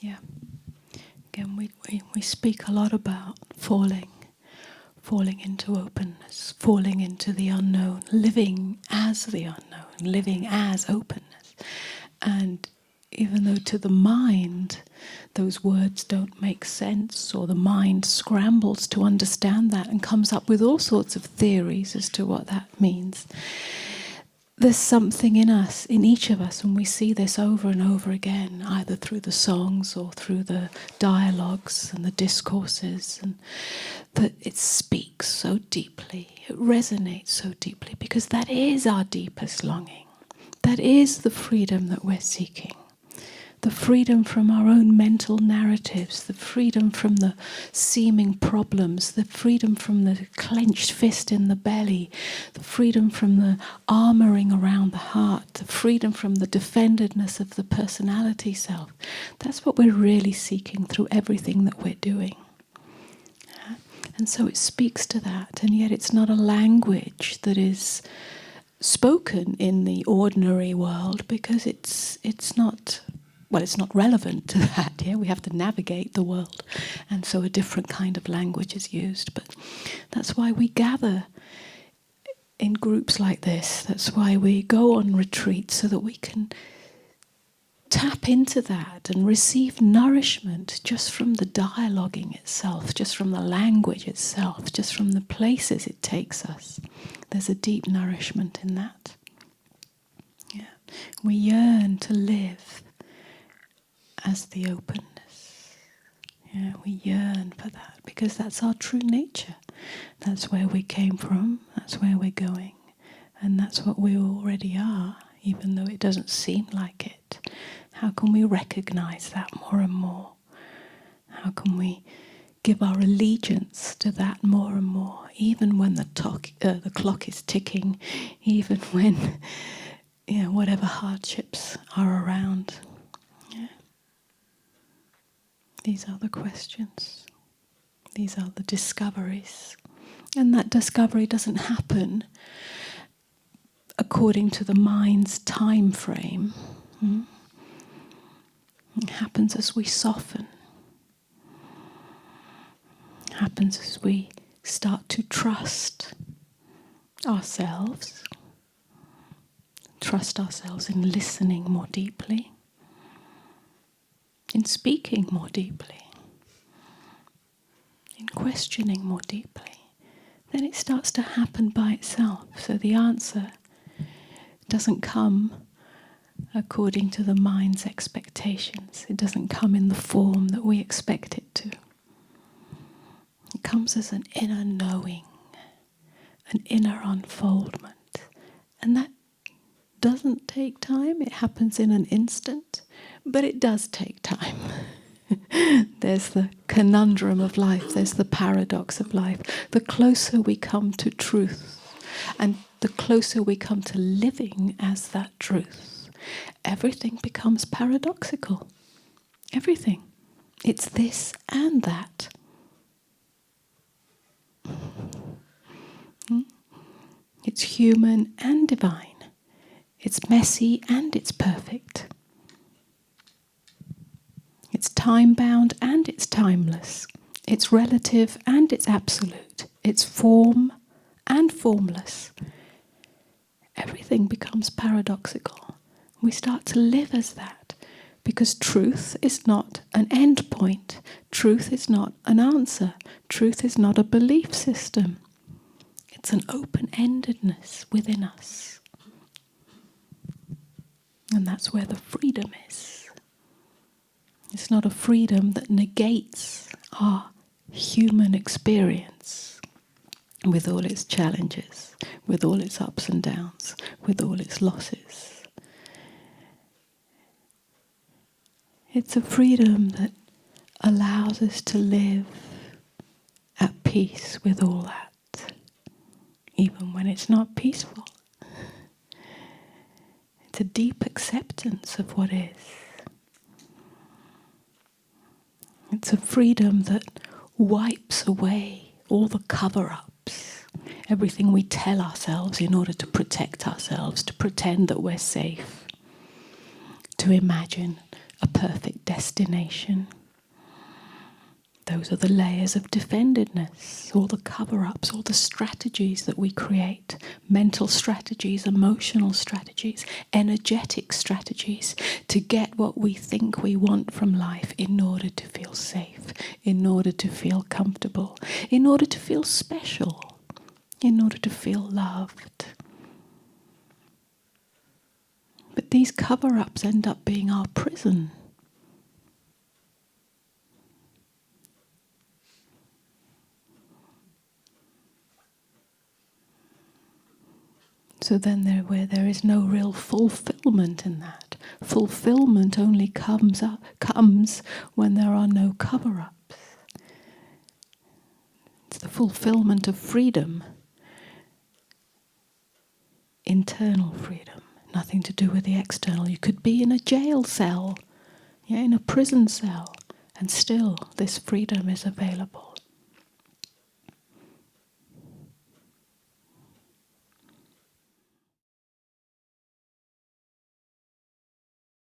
Yeah. Again, we speak a lot about falling into openness, falling into the unknown, living as the unknown, living as openness. And even though to the mind those words don't make sense, or the mind scrambles to understand that and comes up with all sorts of theories as to what that means, there's something in us, in each of us, when we see this over and over again, either through the songs or through the dialogues and the discourses, and that it speaks so deeply, it resonates so deeply, because that is our deepest longing. That is the freedom that we're seeking. The freedom from our own mental narratives, the freedom from the seeming problems, the freedom from the clenched fist in the belly, the freedom from the armouring around the heart, the freedom from the defendedness of the personality self. That's what we're really seeking through everything that we're doing. And so it speaks to that, and yet it's not a language that is spoken in the ordinary world, because it's not... Well, it's not relevant to that, yeah? We have to navigate the world. And so a different kind of language is used. But that's why we gather in groups like this. That's why we go on retreats, so that we can tap into that and receive nourishment just from the dialoguing itself, just from the language itself, just from the places it takes us. There's a deep nourishment in that. Yeah. We yearn to live as the openness. Yeah, we yearn for that, because that's our true nature. That's where we came from, that's where we're going, and that's what we already are, even though it doesn't seem like it. How can we recognize that more and more? How can we give our allegiance to that more and more, even when the clock is ticking, even when whatever hardships are around? These are the questions. These are the discoveries. And that discovery doesn't happen according to the mind's time frame. It happens as we soften. It happens as we start to trust ourselves. Trust ourselves in listening more deeply, in speaking more deeply, in questioning more deeply. Then it starts to happen by itself. So the answer doesn't come according to the mind's expectations. It doesn't come in the form that we expect it to. It comes as an inner knowing, an inner unfoldment. And that doesn't take time. It happens in an instant. But it does take time. There's the conundrum of life. There's the paradox of life. The closer we come to truth, and the closer we come to living as that truth, everything becomes paradoxical. Everything. It's this and that. It's human and divine. It's messy and it's perfect. It's time-bound and it's timeless. It's relative and it's absolute. It's form and formless. Everything becomes paradoxical. We start to live as that, because truth is not an end point. Truth is not an answer. Truth is not a belief system. It's an open-endedness within us. And that's where the freedom is. It's not a freedom that negates our human experience with all its challenges, with all its ups and downs, with all its losses. It's a freedom that allows us to live at peace with all that, even when it's not peaceful. It's a deep acceptance of what is. It's a freedom that wipes away all the cover-ups, everything we tell ourselves in order to protect ourselves, to pretend that we're safe, to imagine a perfect destination. Those are the layers of defendedness, all the cover-ups, all the strategies that we create, mental strategies, emotional strategies, energetic strategies to get what we think we want from life in order to feel safe, in order to feel comfortable, in order to feel special, in order to feel loved. But these cover-ups end up being our prison. So then where there is no real fulfillment in that. Fulfillment only comes when there are no cover-ups. It's the fulfillment of freedom. Internal freedom. Nothing to do with the external. You could be in a jail cell, in a prison cell, and still this freedom is available.